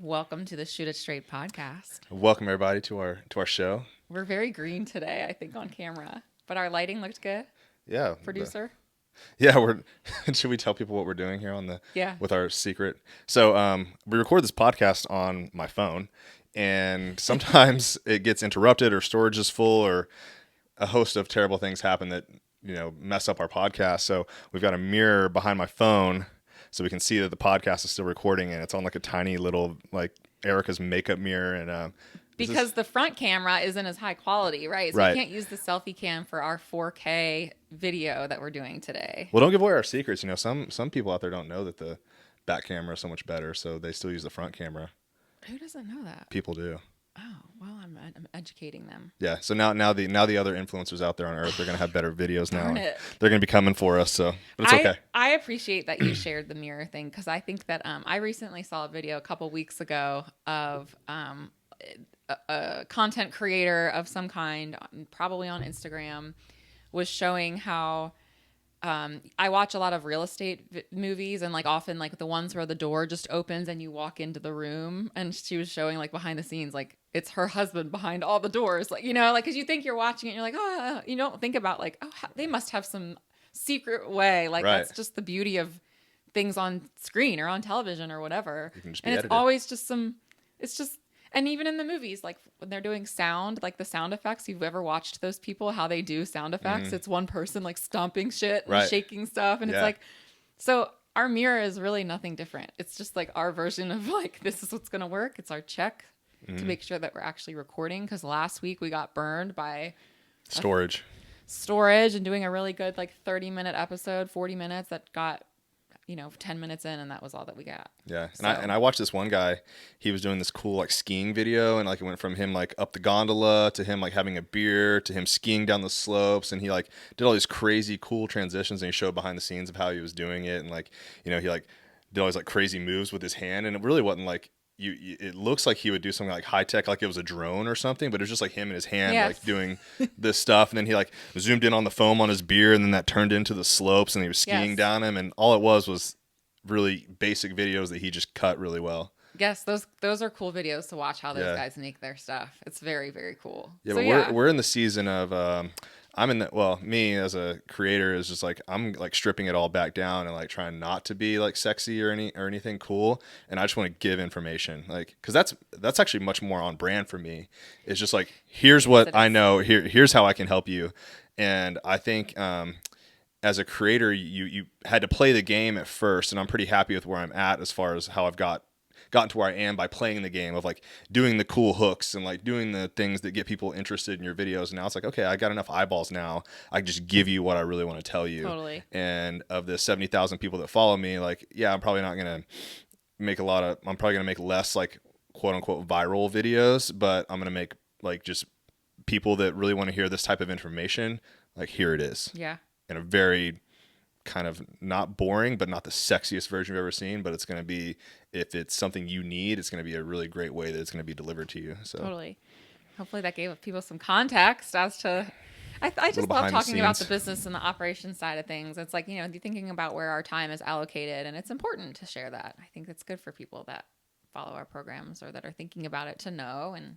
Welcome to the Shoot It Straight podcast. Welcome everybody to our show. We're very green today, I think, on camera, but our lighting looked good. Yeah, Producer. We're. Should we tell people what we're doing here with our secret? So we record this podcast on my phone, and sometimes it gets interrupted, or storage is full, or a host of terrible things happen that mess up our podcast. So we've got a mirror behind my phone, so we can see that the podcast is still recording, and it's on like a tiny little like Erika's makeup mirror, and because the front camera isn't as high quality, right? So right. We can't use the selfie cam for our 4K video that we're doing today. Well, don't give away our secrets. Some people out there don't know that the back camera is so much better, so they still use the front camera. Who doesn't know that? People do. Oh, well, I'm educating them. Yeah. So now the other influencers out there on Earth, they're gonna have better videos now. Darn it. They're gonna be coming for us. So, but it's okay. I appreciate that you shared the mirror thing, because I think that I recently saw a video a couple weeks ago of a content creator of some kind, probably on Instagram, was showing how I watch a lot of real estate movies, and like often like the ones where the door just opens and you walk into the room, and she was showing like behind the scenes, like it's her husband behind all the doors, like like because you think you're watching it and you're like, oh, you don't think about like, oh, they must have some secret way, like right. That's just the beauty of things on screen or on television or whatever. You can just and be it's edited. always just and even in the movies, like when they're doing sound, like the sound effects, you've ever watched those people, how they do sound effects? It's one person like stomping shit and right. shaking stuff. And it's like, so our mirror is really nothing different. It's just like our version of like, this is what's going to work. It's our check to make sure that we're actually recording. Because last week we got burned by storage and doing a really good like 30-minute episode, 40 minutes that got 10 minutes in, and that was all that we got. Yeah. So. And I watched this one guy, he was doing this cool like skiing video, and like it went from him like up the gondola to him like having a beer to him skiing down the slopes, and he like did all these crazy cool transitions, and he showed behind the scenes of how he was doing it, and like he like did all these like crazy moves with his hand, and it really wasn't like it looks like he would do something like high tech, like it was a drone or something, but it was just like him and his hand like doing this stuff, and then he like zoomed in on the foam on his beer, and then that turned into the slopes, and he was skiing down them, and all it was really basic videos that he just cut really well. Yes, those are cool videos to watch how those guys make their stuff. It's very, very cool. Yeah, but we're in the season of me as a creator is just like I'm like stripping it all back down and like trying not to be like sexy or anything cool, and I just want to give information, like, because that's actually much more on brand for me. It's just like, here's what I know, here's how I can help you. And I think as a creator, you had to play the game at first, and I'm pretty happy with where I'm at as far as how I've gotten to where I am by playing the game of like doing the cool hooks and like doing the things that get people interested in your videos. And now it's like, okay, I got enough eyeballs now. I can just give you what I really want to tell you. Totally. And of the 70,000 people that follow me, like, I'm probably not going to make I'm probably going to make less like quote unquote viral videos, but I'm going to make like just people that really want to hear this type of information. Like, here it is. Yeah. In a very kind of not boring, but not the sexiest version you've ever seen, but it's going to be, if it's something you need, it's going to be a really great way that it's going to be delivered to you. So totally. Hopefully that gave people some context as to, I just love talking about the business and the operations side of things. It's like, thinking about where our time is allocated, and it's important to share that. I think it's good for people that follow our programs or that are thinking about it to know. And,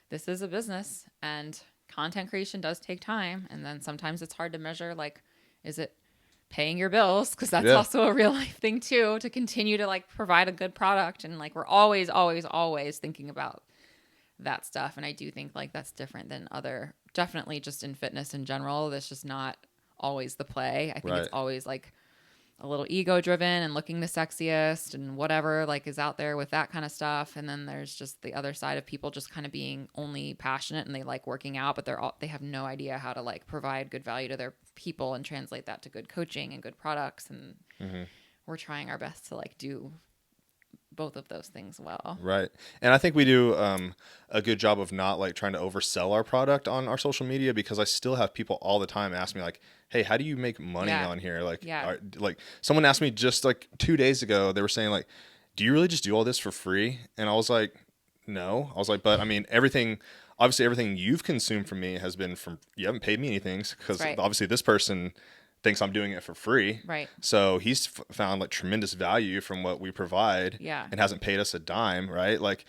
this is a business, and content creation does take time. And then sometimes it's hard to measure, like, is it paying your bills? Because that's also a real life thing too, to continue to like provide a good product. And like, we're always, always, always thinking about that stuff. And I do think like that's different than definitely just in fitness in general. That's just not always the play. I think it's always like a little ego driven and looking the sexiest and whatever like is out there with that kind of stuff. And then there's just the other side of people just kind of being only passionate and they like working out, but they have no idea how to like provide good value to their people and translate that to good coaching and good products. And we're trying our best to like do both of those things well. Right. And I think we do a good job of not like trying to oversell our product on our social media, because I still have people all the time ask me like, hey, how do you make money on here? Like, like someone asked me just like 2 days ago, they were saying like, do you really just do all this for free? And I was like, no. I was like, but I mean, obviously everything you've consumed from me has been you haven't paid me anything, because obviously this person thinks I'm doing it for free. Right. So he's found like tremendous value from what we provide. Yeah. And hasn't paid us a dime, right? Like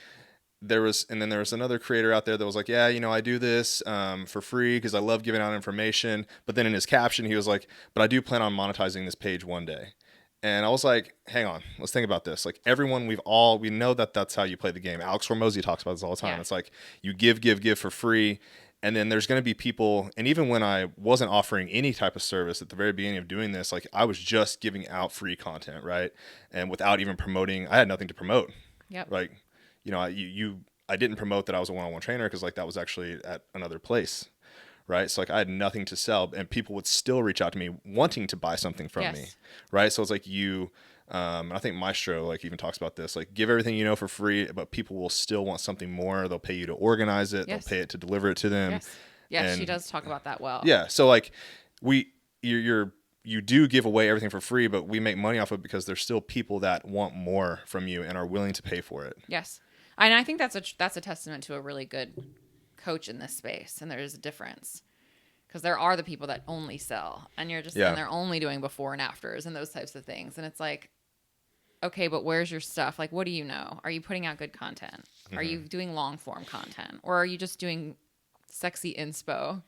there was another creator out there that was like, yeah, I do this for free because I love giving out information. But then in his caption, he was like, but I do plan on monetizing this page one day. And I was like, hang on, let's think about this. Like everyone, we know that that's how you play the game. Alex Hormozy talks about this all the time. Yeah. It's like you give for free. And then there's going to be people, and even when I wasn't offering any type of service at the very beginning of doing this, like I was just giving out free content, right? And without even promoting, I had nothing to promote. Yep. Like, I didn't promote that I was a one-on-one trainer because like that was actually at another place. Right. So like I had nothing to sell and people would still reach out to me wanting to buy something from me. Right. So it's like I think Maestro like even talks about this, like give everything for free, but people will still want something more. They'll pay you to organize it. They'll pay it to deliver it to them. Yes, she does talk about that well. Yeah. So like you do give away everything for free, but we make money off of it because there's still people that want more from you and are willing to pay for it. Yes. And I think that's a testament to a really good coach in this space, and there is a difference because there are the people that only sell and and they're only doing before and afters and those types of things, and it's like, okay, but where's your stuff? Like, what do you know? Are you putting out good content? Mm-hmm. Are you doing long form content, or are you just doing sexy inspo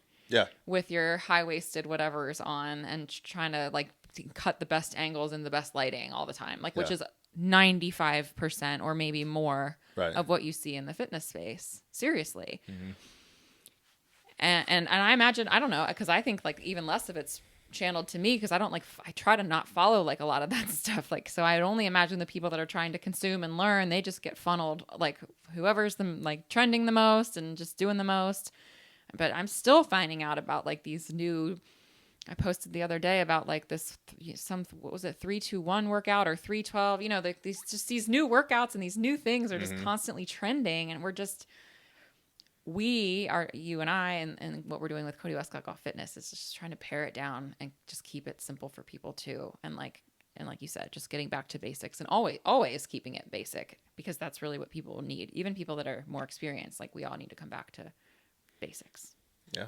with your high-waisted whatever's on and trying to like cut the best angles and the best lighting all the time, like which is 95% or maybe more of what you see in the fitness space. Seriously. Mm-hmm. And I imagine, I don't know, because I think like even less of it's channeled to me because I try to not follow like a lot of that stuff. Like, so I'd only imagine the people that are trying to consume and learn, they just get funneled like whoever's like trending the most and just doing the most. But I'm still finding out about like these new, I posted the other day about like this, what was it, 3-2-1 workout or 3-12, these new workouts and these new things are just constantly trending. And you and I, and what we're doing with Cody Wescott Golf Fitness is just trying to pare it down and just keep it simple for people too. And like you said, just getting back to basics and always keeping it basic because that's really what people need. Even people that are more experienced, like we all need to come back to basics. Yeah.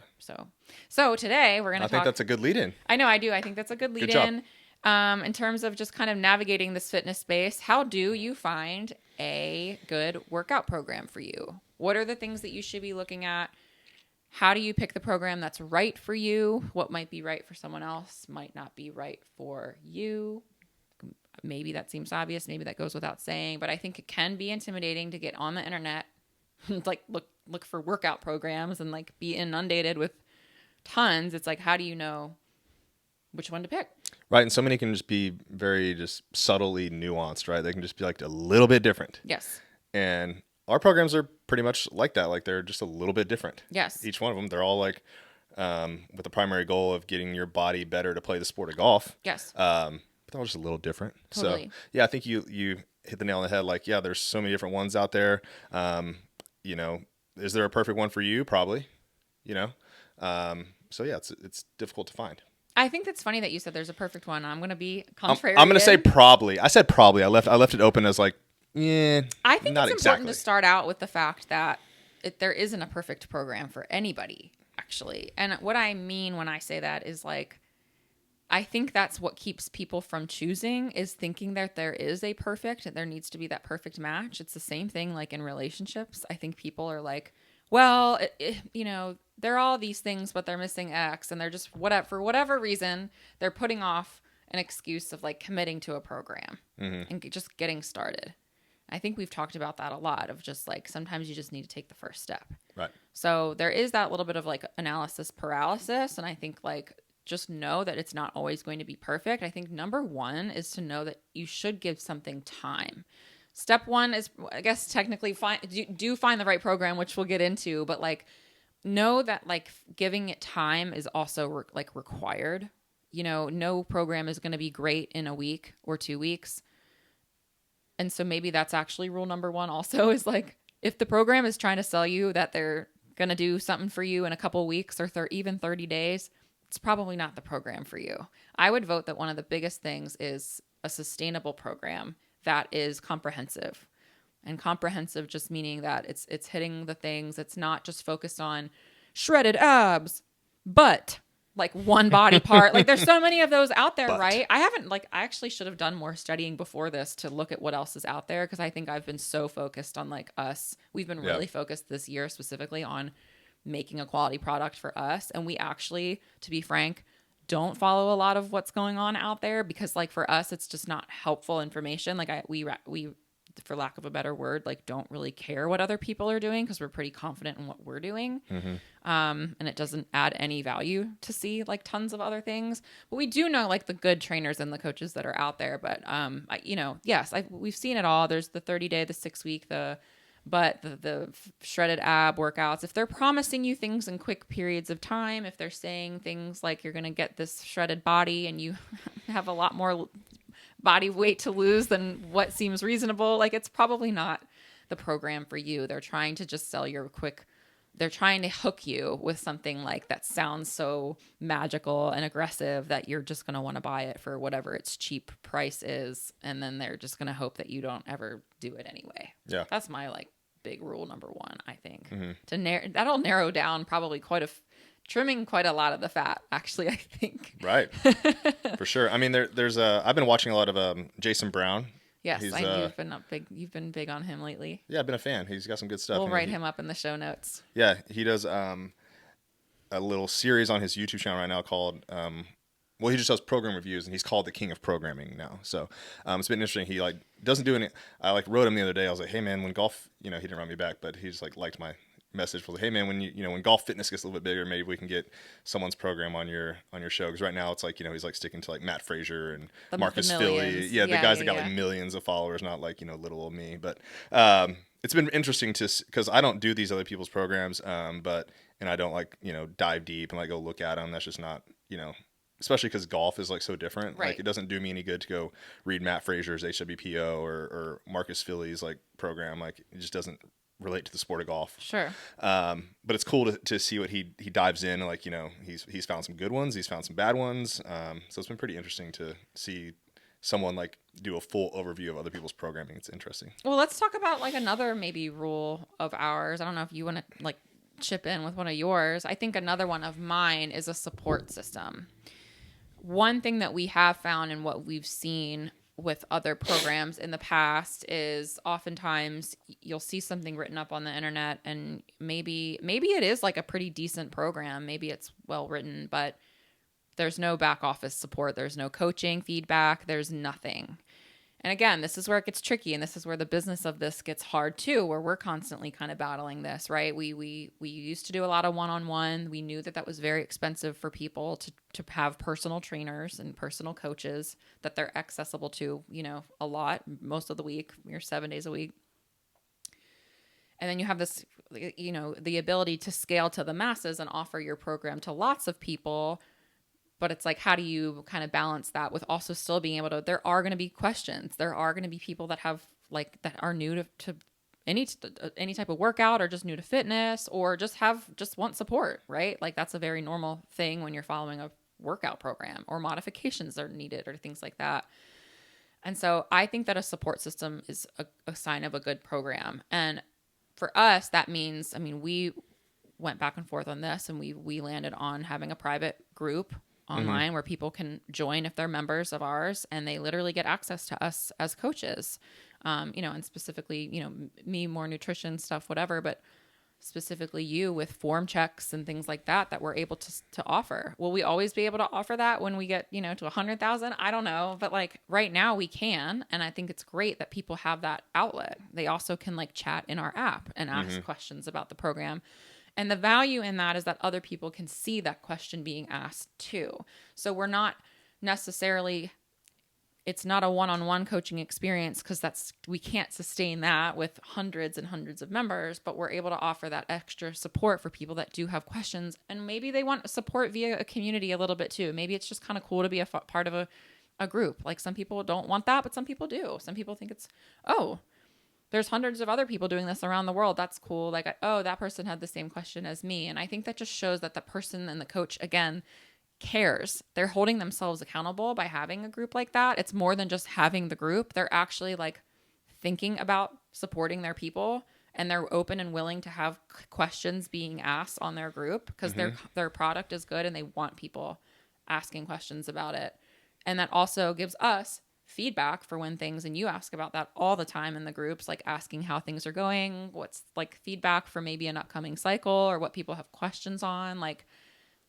So today we're going to talk. I think that's a good lead in. I know I do. I think that's a good lead in. In terms of just kind of navigating this fitness space, how do you find a good workout program for you? What are the things that you should be looking at? How do you pick the program that's right for you? What might be right for someone else might not be right for you. Maybe that seems obvious. Maybe that goes without saying, but I think it can be intimidating to get on the internet like look for workout programs and like be inundated with tons. It's like, how do you know which one to pick? Right. And so many can just be very just subtly nuanced, right? They can just be like a little bit different. Yes. And our programs are pretty much like that. Like they're just a little bit different. Yes. Each one of them, they're all like with the primary goal of getting your body better to play the sport of golf. Yes. But they're all just a little different. Totally. So yeah, I think you hit the nail on the head. Like, yeah, there's so many different ones out there. Is there a perfect one for you? Probably, So yeah, it's difficult to find. I think that's funny that you said there's a perfect one. I'm going to be contrary. I'm going to say probably. I said probably. I left it open as like, yeah. I think not it's important to start out with the fact that there isn't a perfect program for anybody, actually. And what I mean when I say that is like, I think that's what keeps people from choosing is thinking that there is a perfect, there needs to be that perfect match. It's the same thing like in relationships. I think people are like, well, they're all these things, but they're missing X, and they're just for whatever reason, they're putting off an excuse of like committing to a program and just getting started. I think we've talked about that a lot of just like, sometimes you just need to take the first step. Right. So there is that little bit of like analysis paralysis. And I think like, just know that it's not always going to be perfect. I think number one is to know that you should give something time. Step one is, I guess, technically find the right program, which we'll get into, but like know that like giving it time is also required. No program is going to be great in a week or 2 weeks. And so maybe that's actually rule number one also is like, if the program is trying to sell you that they're going to do something for you in a couple weeks or even 30 days, it's probably not the program for you. I would vote that one of the biggest things is a sustainable program that is comprehensive. And comprehensive just meaning that it's hitting the things. It's not just focused on shredded abs, but like one body part. Like there's so many of those out there, right? I actually should have done more studying before this to look at what else is out there, because I think I've been so focused on like us. We've been really focused this year specifically on making a quality product for us. And we actually, to be frank, don't follow a lot of what's going on out there, because like for us, it's just not helpful information. Like we for lack of a better word, like don't really care what other people are doing, because we're pretty confident in what we're doing. And it doesn't add any value to see like tons of other things. But we do know like the good trainers and the coaches that are out there. But, we've seen it all. There's the 30-day, the 6-week, the shredded ab workouts. If they're promising you things in quick periods of time, if they're saying things like you're going to get this shredded body and you have a lot more body weight to lose than what seems reasonable, like it's probably not the program for you. They're trying to just sell your they're trying to hook you with something like that sounds so magical and aggressive that you're just going to want to buy it for whatever its cheap price is. And then they're just going to hope that you don't ever do it anyway. Yeah. That's my like big rule number one, I think. That'll narrow down probably trimming quite a lot of the fat, actually, I think. Right. For sure. I mean, there's I've been watching a lot of Jason Brown. Yes, you've been big on him lately. Yeah, I've been a fan. He's got some good stuff. We'll write him up in the show notes. Yeah, he does a little series on his YouTube channel right now called he just does program reviews, and he's called the King of Programming now. So it's been interesting. He like doesn't do any. I like wrote him the other day. I was like, hey man, when golf, he didn't write me back, but he just like liked my message. Was like, hey man, when when golf fitness gets a little bit bigger, maybe we can get someone's program on your show, because right now it's like he's like sticking to like Matt Frazier and Marcus Philly, the guys that got like millions of followers, not like little old me. But it's been interesting because I don't do these other people's programs, and I don't like dive deep and like go look at them. That's just not especially because golf is like so different. Right. Like it doesn't do me any good to go read Matt Frazier's HWPO or Marcus Philly's like program. Like it just doesn't relate to the sport of golf. Sure. But it's cool to see what he dives in. Like, he's found some good ones. He's found some bad ones. So it's been pretty interesting to see someone like do a full overview of other people's programming. It's interesting. Well, let's talk about like another maybe rule of ours. I don't know if you want to like chip in with one of yours. I think another one of mine is a support system. One thing that we have found and what we've seen with other programs in the past is oftentimes you'll see something written up on the internet, and maybe it is like a pretty decent program. Maybe it's well written, but there's no back office support. There's no coaching feedback. There's nothing. And again, this is where it gets tricky, and this is where the business of this gets hard too, where we're constantly kind of battling this, right? We used to do a lot of one-on-one. We knew that was very expensive for people to have personal trainers and personal coaches that they're accessible to, a lot, most of the week, 7 days a week. And then you have this, the ability to scale to the masses and offer your program to lots of people. But it's like, how do you kind of balance that with also still being able to, there are going to be questions. There are going to be people that have that are new to any type of workout, or just new to fitness, or just want support, right? Like that's a very normal thing when you're following a workout program, or modifications are needed or things like that. And so I think that a support system is a sign of a good program. And for us, that means, we went back and forth on this, and we landed on having a private group online where people can join if they're members of ours, and they literally get access to us as coaches, and specifically, me, more nutrition stuff, whatever, but specifically you with form checks and things like that we're able to offer. Will we always be able to offer that when we get, to 100,000? I don't know. But like right now we can. And I think it's great that people have that outlet. They also can like chat in our app and ask questions about the program. And the value in that is that other people can see that question being asked too. So we're not necessarily, it's not a one-on-one coaching experience, because we can't sustain that with hundreds and hundreds of members, but we're able to offer that extra support for people that do have questions. And maybe they want support via a community a little bit too. Maybe it's just kind of cool to be a part of a group. Like some people don't want that, but some people do. Some people think it's, there's hundreds of other people doing this around the world. That's cool. Like, that person had the same question as me. And I think that just shows that the person and the coach, again, cares. They're holding themselves accountable by having a group like that. It's more than just having the group. They're actually like thinking about supporting their people and they're open and willing to have questions being asked on their group because their product is good and they want people asking questions about it. And that also gives us feedback for when things, and you ask about that all the time in the groups, like asking how things are going, what's like feedback for maybe an upcoming cycle or what people have questions on. Like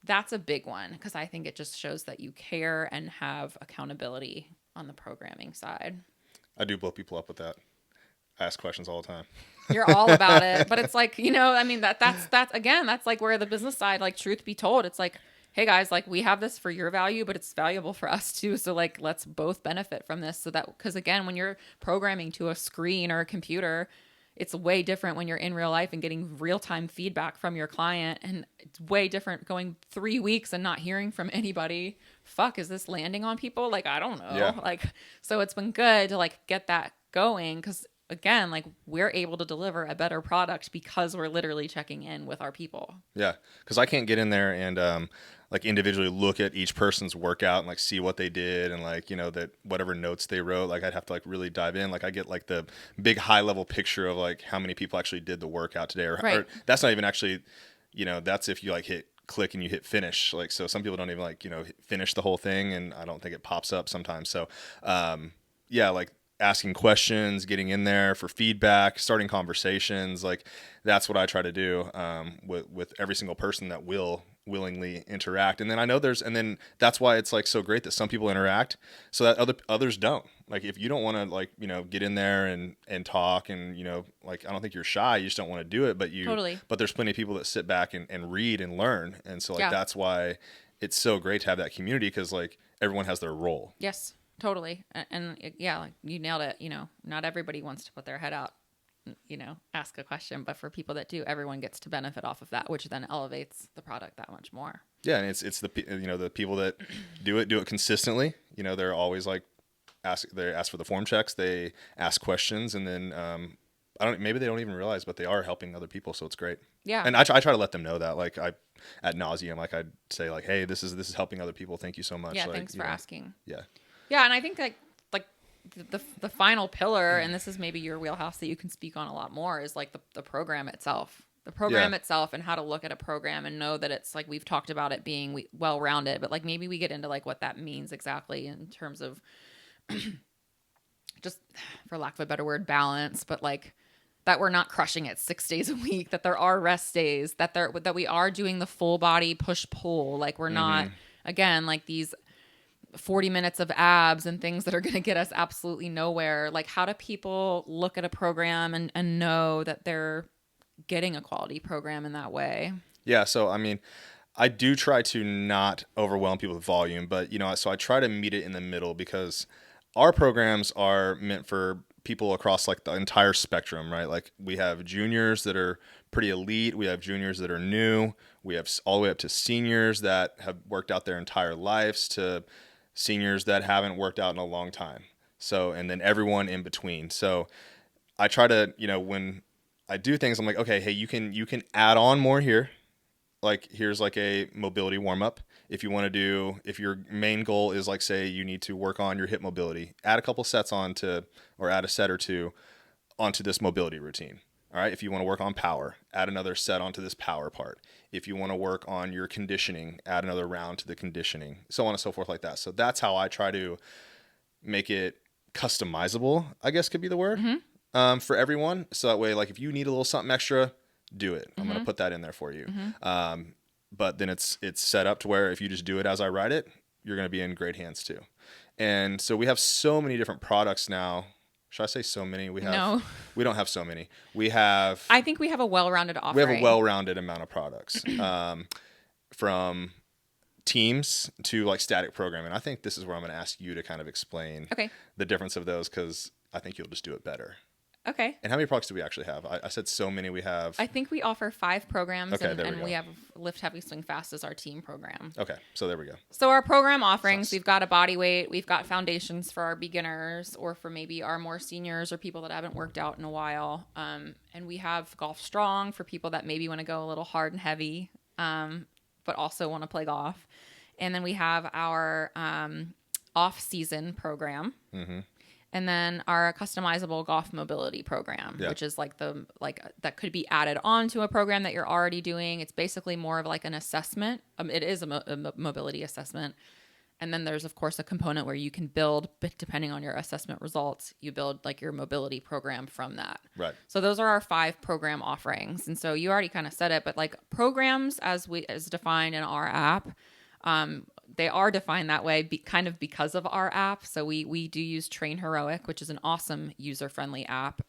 that's a big one because I think it just shows that you care and have accountability on the programming side. I do blow people up with that. I ask questions all the time. You're all about it, but it's like, you know, I mean, that's again, that's like where the business side, like truth be told, it's like, hey guys, like we have this for your value, but it's valuable for us too. So like, let's both benefit from this. So that, because again, when you're programming to a screen or a computer, it's way different when you're in real life and getting real-time feedback from your client. And it's way different going 3 weeks and not hearing from anybody. Fuck, is this landing on people? Like, I don't know. Yeah. Like, so it's been good to like get that going because again, like we're able to deliver a better product because we're literally checking in with our people. Yeah. Cause I can't get in there and, like individually look at each person's workout and like see what they did and like, you know, that whatever notes they wrote, like I'd have to like really dive in. Like I get like the big high level picture of like how many people actually did the workout today or that's not even actually, you know, that's if you like hit click and you hit finish. Like, so some people don't even like, you know, finish the whole thing. And I don't think it pops up sometimes. So, yeah, like asking questions, getting in there for feedback, starting conversations. Like that's what I try to do, with every single person that will willingly interact. And then I know and then that's why it's like so great that some people interact so that others don't. Like if you don't want to like, you know, get in there and talk and, you know, like I don't think you're shy, you just don't want to do it, but there's plenty of people that sit back and read and learn. And so like that's why it's so great to have that community because like everyone has their role. Yes, totally. And yeah, like you nailed it. You know, not everybody wants to put their head out, you know, ask a question, but for people that do, everyone gets to benefit off of that, which then elevates the product that much more. Yeah. And it's the, you know, the people that do it consistently, you know, they're always like they ask for the form checks, they ask questions, and then, maybe they don't even realize, but they are helping other people. So it's great. Yeah. And I try to let them know that, like ad nauseum, like I'd say like, hey, this is helping other people. Thank you so much. Yeah. Like, Thanks for asking. Yeah. Yeah. And I think like the final pillar, and this is maybe your wheelhouse that you can speak on a lot more, is like the program itself. The program itself and how to look at a program and know that it's like we've talked about it being well-rounded, but like maybe we get into like what that means exactly in terms of just, for lack of a better word, balance, but like that we're not crushing it 6 days a week, that there are rest days, that we are doing the full body push-pull. Like we're not, again, like these 40 minutes of abs and things that are going to get us absolutely nowhere. Like how do people look at a program and know that they're getting a quality program in that way? Yeah. So, I mean, I do try to not overwhelm people with volume, but you know, so I try to meet it in the middle because our programs are meant for people across like the entire spectrum, right? Like we have juniors that are pretty elite. We have juniors that are new. We have all the way up to seniors that have worked out their entire lives to seniors that haven't worked out in a long time. So, and then everyone in between. So I try to, you know, when I do things, I'm like, okay, hey, you can add on more here. Like here's like a mobility warm up. If you want to do, if your main goal is like, say you need to work on your hip mobility, add a couple sets or add a set or two onto this mobility routine. All right. If you want to work on power, add another set onto this power part. If you want to work on your conditioning, add another round to the conditioning, so on and so forth like that. So that's how I try to make it customizable, I guess could be the word, for everyone. So that way, like if you need a little something extra, do it. I'm going to put that in there for you. But then it's set up to where if you just do it as I write it, you're going to be in great hands too. And so we have so many different products now. Should I say so many? We don't have so many. I think we have a well-rounded offering. We have a well-rounded amount of products, from teams to like static programming. I think this is where I'm going to ask you to kind of explain the difference of those, because I think you'll just do it better. Okay. And how many products do we actually have? I said so many. We have. I think we offer 5 programs, and we have Lift Heavy Swing Fast as our team program. Okay, so there we go. So our program offerings, we've got a body weight, we've got foundations for our beginners, or for maybe our more seniors or people that haven't worked out in a while. And we have Golf Strong for people that maybe want to go a little hard and heavy, but also want to play golf. And then we have our off-season program. And then our customizable golf mobility program, which is like that could be added on to a program that you're already doing. It's basically more of like an assessment. It is a mobility assessment. And then there's, of course, a component where you can build, depending on your assessment results, you build like your mobility program from that. Right. So those are our 5 program offerings. And so you already kind of said it, but like programs as defined in our app, they are defined that way kind of because of our app. So we do use Train Heroic, which is an awesome user-friendly app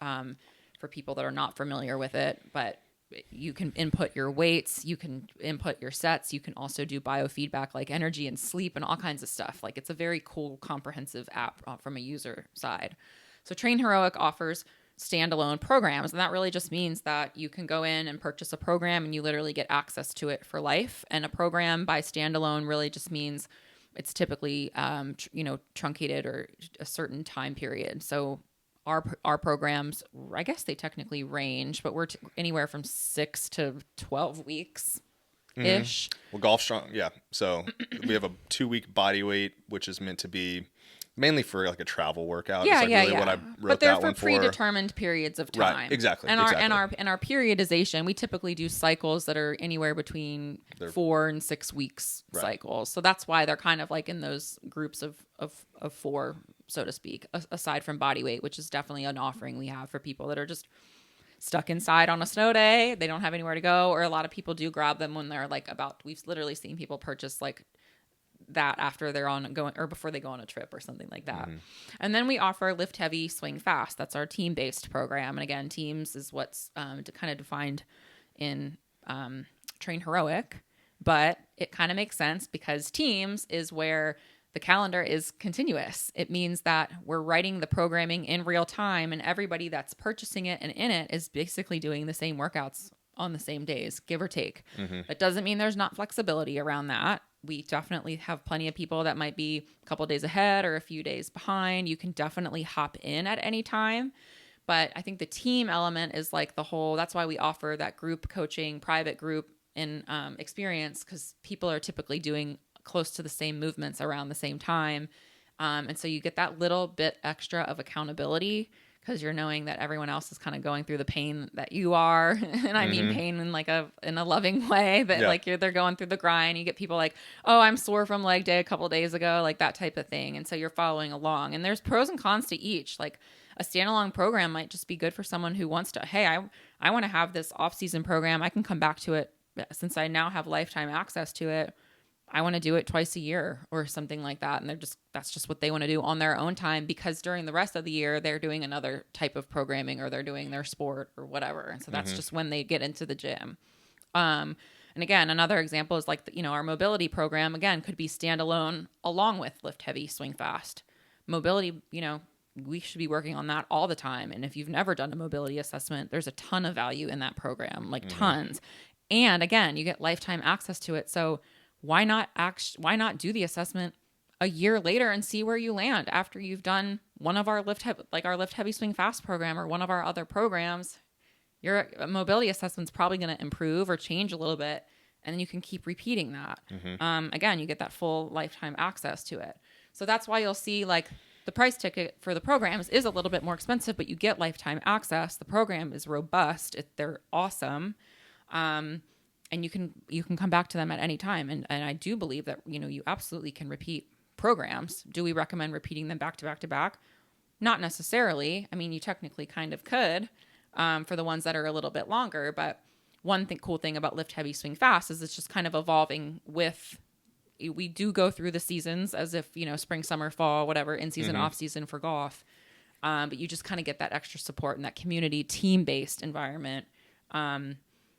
for people that are not familiar with it. But you can input your weights, you can input your sets, you can also do biofeedback like energy and sleep and all kinds of stuff. Like it's a very cool, comprehensive app from a user side. So Train Heroic offers standalone programs, and that really just means that you can go in and purchase a program and you literally get access to it for life. And a program by standalone really just means it's typically truncated or a certain time period. So our programs, I guess they technically range, but we're anywhere from 6 to 12 weeks ish. Well, Golf Strong, yeah. So we have a 2-week body weight, which is meant to be mainly for like a travel workout. Yeah, it's like really what I wrote but they're that one for predetermined periods of time. Right, exactly. And our periodization, we typically do cycles that are anywhere between 4 and 6 weeks cycles. So that's why they're kind of like in those groups of 4, so to speak, aside from body weight, which is definitely an offering we have for people that are just stuck inside on a snow day. They don't have anywhere to go, or a lot of people do grab them when they're like we've literally seen people purchase like that after they're before they go on a trip or something like that. And then we offer Lift Heavy, Swing Fast. That's our team-based program. And again, teams is what's kind of defined in Train Heroic, but it kind of makes sense because teams is where the calendar is continuous. It means that we're writing the programming in real time, and everybody that's purchasing it and in it is basically doing the same workouts on the same days, give or take. That doesn't mean there's not flexibility around that. We definitely have plenty of people that might be a couple days ahead or a few days behind. You can definitely hop in at any time. But I think the team element is like that's why we offer that group coaching, private group and experience, because people are typically doing close to the same movements around the same time. And so you get that little bit extra of accountability because you're knowing that everyone else is kind of going through the pain that you are. And I mean pain in like in a loving way, that they're going through the grind. You get people like, oh, I'm sore from leg day a couple of days ago, like that type of thing. And so you're following along, and there's pros and cons to each. Like a standalone program might just be good for someone who wants to, hey, I want to have this off-season program. I can come back to it since I now have lifetime access to it. I want to do it twice a year or something like that. And that's just what they want to do on their own time, because during the rest of the year, they're doing another type of programming or they're doing their sport or whatever. And so that's just when they get into the gym. And again, another example is like, our mobility program, again, could be standalone along with Lift Heavy, Swing Fast. Mobility, we should be working on that all the time. And if you've never done a mobility assessment, there's a ton of value in that program, like tons. And again, you get lifetime access to it. So why not do the assessment a year later and see where you land after you've done one of our Lift Heavy Swing Fast program or one of our other programs? Your mobility assessment's probably going to improve or change a little bit, and then you can keep repeating that. Again, you get that full lifetime access to it. So that's why you'll see like the price ticket for the programs is a little bit more expensive, but you get lifetime access. The program is robust. They're awesome. And you can come back to them at any time. And I do believe that, you absolutely can repeat programs. Do we recommend repeating them back to back to back? Not necessarily. I mean, you technically kind of could for the ones that are a little bit longer. But one cool thing about Lift Heavy, Swing Fast is it's just kind of evolving with, we do go through the seasons as if, spring, summer, fall, whatever, in season, off season for golf. But you just kind of get that extra support in that community team-based environment,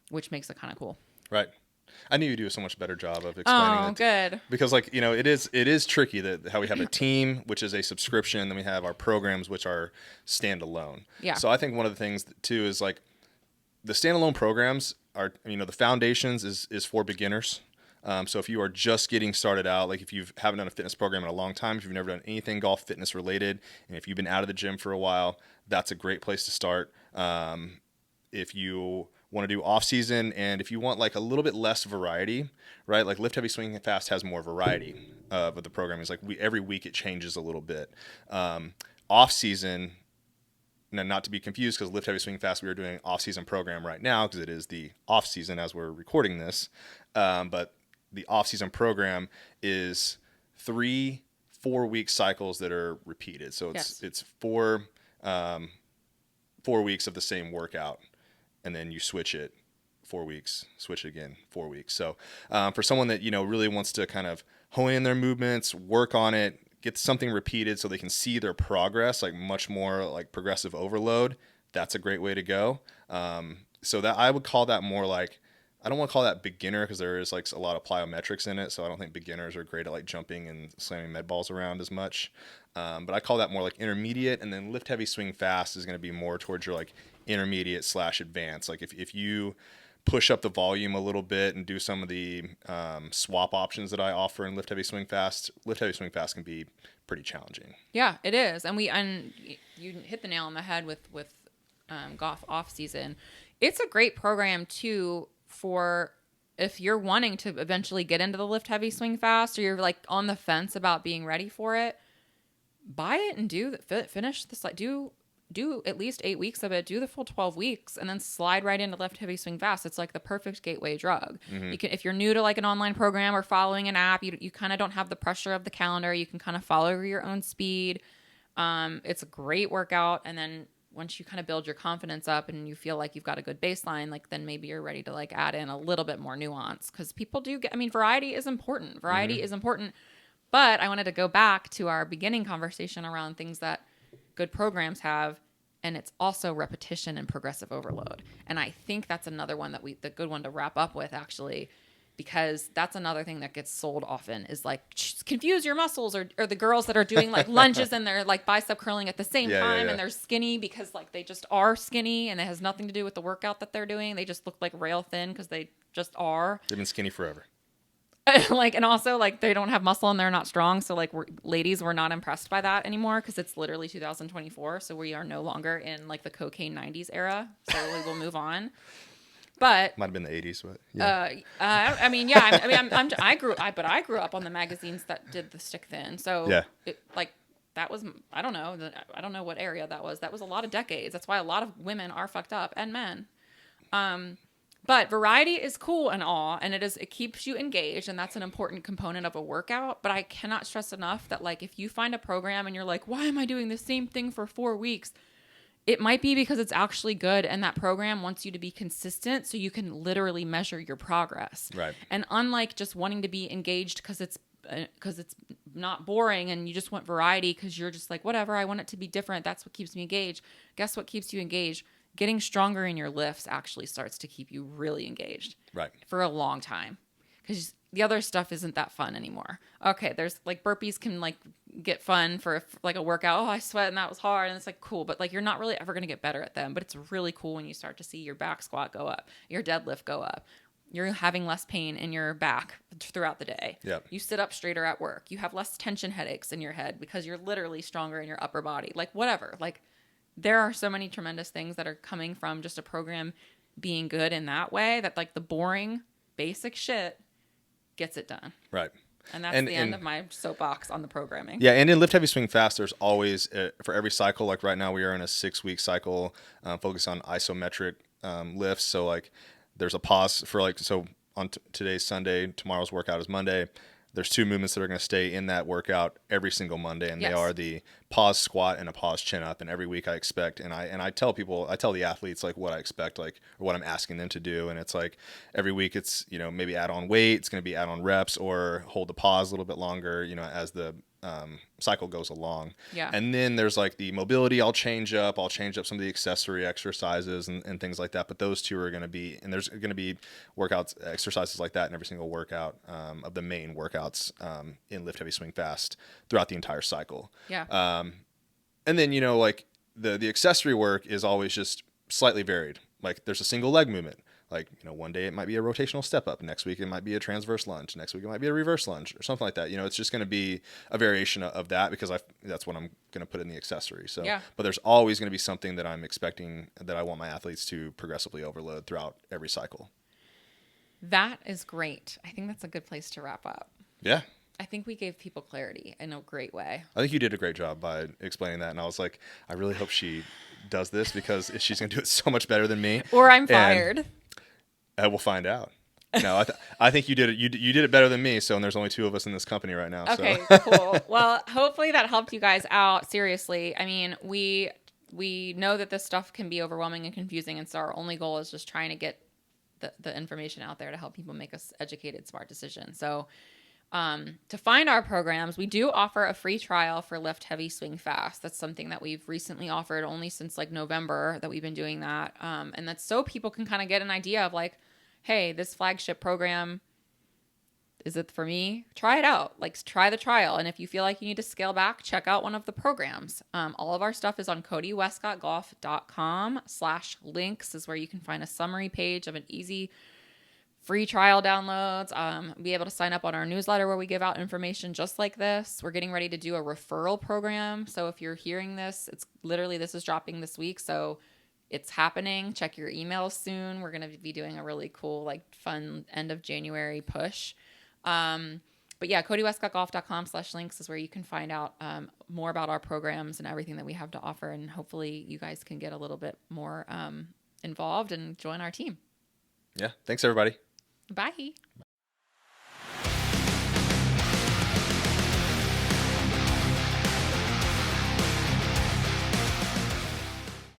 which makes it kind of cool. Right. I knew you'd do a so much better job of explaining it. Oh, good. Because it is tricky that how we have a team, which is a subscription, and then we have our programs, which are standalone. Yeah. So I think one of the things too is like the standalone programs are, the foundations is for beginners. So if you are just getting started out, like if you haven't done a fitness program in a long time, if you've never done anything golf fitness related, and if you've been out of the gym for a while, that's a great place to start. If you want to do off season, and if you want like a little bit less variety, right? Like Lift Heavy, Swing Fast has more variety of the program. It's like every week it changes a little bit. off season, not to be confused, because Lift Heavy Swing Fast, we are doing an off season program right now because it is the off season as we're recording this. But the off season program is 3 4-week cycles that are repeated. So it's 4 weeks of the same workout, and then you switch it 4 weeks, switch it again 4 weeks. So for someone that really wants to kind of hone in their movements, work on it, get something repeated so they can see their progress, like much more like progressive overload, that's a great way to go. So that I would call that more like, I don't want to call that beginner because there is like a lot of plyometrics in it. So I don't think beginners are great at like jumping and slamming med balls around as much. But I call that more like intermediate, and then Lift Heavy Swing Fast is going to be more towards your like intermediate / advanced. Like if you push up the volume a little bit and do some of the swap options that I offer in Lift Heavy Swing Fast can be pretty challenging. Yeah, it is. And you hit the nail on the head with golf off season. It's a great program too for if you're wanting to eventually get into the Lift Heavy Swing Fast, or you're like on the fence about being ready for it. Buy it and finish this. Like do at least 8 weeks of it. Do the full 12 weeks, and then slide right into Lift Heavy Swing Fast. It's like the perfect gateway drug. Mm-hmm. You can, if you're new to like an online program or following an app, you kind of don't have the pressure of the calendar. You can kind of follow your own speed. It's a great workout, and then once you kind of build your confidence up and you feel like you've got a good baseline, like then maybe you're ready to like add in a little bit more nuance, because people do get. I mean, variety is important. Variety is important. But I wanted to go back to our beginning conversation around things that good programs have, and it's also repetition and progressive overload. And I think that's another one the good one to wrap up with, actually, because that's another thing that gets sold often is like confuse your muscles, or the girls that are doing like lunges and they're like bicep curling at the same time, and they're skinny because like they just are skinny, and it has nothing to do with the workout that they're doing. They just look like rail thin because they just are. They've been skinny forever. Like, and also like they don't have muscle and they're not strong. So like ladies, we're not impressed by that anymore because it's literally 2024. So we are no longer in like the cocaine 90s era. So we will move on. But might have been the 80s, but yeah. I mean, yeah. I grew up on the magazines that did the stick thin. So yeah, that was, I don't know what area that was. That was a lot of decades. That's why a lot of women are fucked up, and men. But variety is cool and all, and it keeps you engaged, and that's an important component of a workout. But I cannot stress enough that like if you find a program and you're like, why am I doing the same thing for 4 weeks? It might be because it's actually good, and that program wants you to be consistent so you can literally measure your progress. Right. And unlike just wanting to be engaged because it's not boring and you just want variety because you're just like, whatever, I want it to be different. That's what keeps me engaged. Guess what keeps you engaged? Getting stronger in your lifts actually starts to keep you really engaged. Right. For a long time. Because the other stuff isn't that fun anymore. Okay, there's like burpees can like get fun for like a workout. Oh, I sweat and that was hard. And it's like cool. But like you're not really ever going to get better at them. But it's really cool when you start to see your back squat go up, your deadlift go up. You're having less pain in your back throughout the day. Yep. You sit up straighter at work. You have less tension headaches in your head because you're literally stronger in your upper body. Like whatever. Like there are so many tremendous things that are coming from just a program being good in that way that like the boring basic shit gets it done. Right. And that's the end of my soapbox on the programming. Yeah, and in Lift Heavy Swing Fast, there's always, for every cycle, like right now we are in a 6-week cycle focused on isometric lifts. So like there's a pause for like, so on today's Sunday, tomorrow's workout is Monday. There's 2 movements that are going to stay in that workout every single Monday, and they are the pause squat and a pause chin up. And every week I expect, and I tell the athletes like what I expect, like or what I'm asking them to do. And it's like every week it's maybe add on weight, it's going to be add on reps, or hold the pause a little bit longer, as the cycle goes along. Yeah. And then there's like the mobility I'll change up some of the accessory exercises and things like that. But those 2 are going to be, and there's going to be workouts, exercises like that in every single workout of the main workouts in Lift Heavy Swing Fast throughout the entire cycle. Yeah. And then, like the accessory work is always just slightly varied. Like there's a single leg movement. Like, one day it might be a rotational step up. Next week it might be a transverse lunge. Next week it might be a reverse lunge or something like that. It's just going to be a variation of that because that's what I'm going to put in the accessory. So, yeah. But there's always going to be something that I'm expecting that I want my athletes to progressively overload throughout every cycle. That is great. I think that's a good place to wrap up. Yeah. I think we gave people clarity in a great way. I think you did a great job by explaining that. And I was like, I really hope she does this because she's going to do it so much better than me. Or I'm fired. And we'll find out. No, I think you did it. You did it better than me. So, and there's only 2 of us in this company right now. Okay, so. Cool. Well, hopefully that helped you guys out. Seriously. I mean, we know that this stuff can be overwhelming and confusing. And so our only goal is just trying to get the information out there to help people make us educated, smart decisions. So to find our programs, we do offer a free trial for Lift Heavy, Swing Fast. That's something that we've recently offered only since like November that we've been doing that. And that's so people can kind of get an idea of like, hey, this flagship program, is it for me? Try it out. Like try the trial. And if you feel like you need to scale back, check out one of the programs. All of our stuff is on codywescottgolf.com/links is where you can find a summary page of an easy free trial downloads. Be able to sign up on our newsletter where we give out information just like this. We're getting ready to do a referral program. So if you're hearing this, it's literally, this is dropping this week. So it's happening. Check your emails soon. We're going to be doing a really cool, like fun end of January push. But yeah, codywescottgolf.com/links is where you can find out more about our programs and everything that we have to offer. And hopefully you guys can get a little bit more involved and join our team. Yeah. Thanks, everybody. Bye.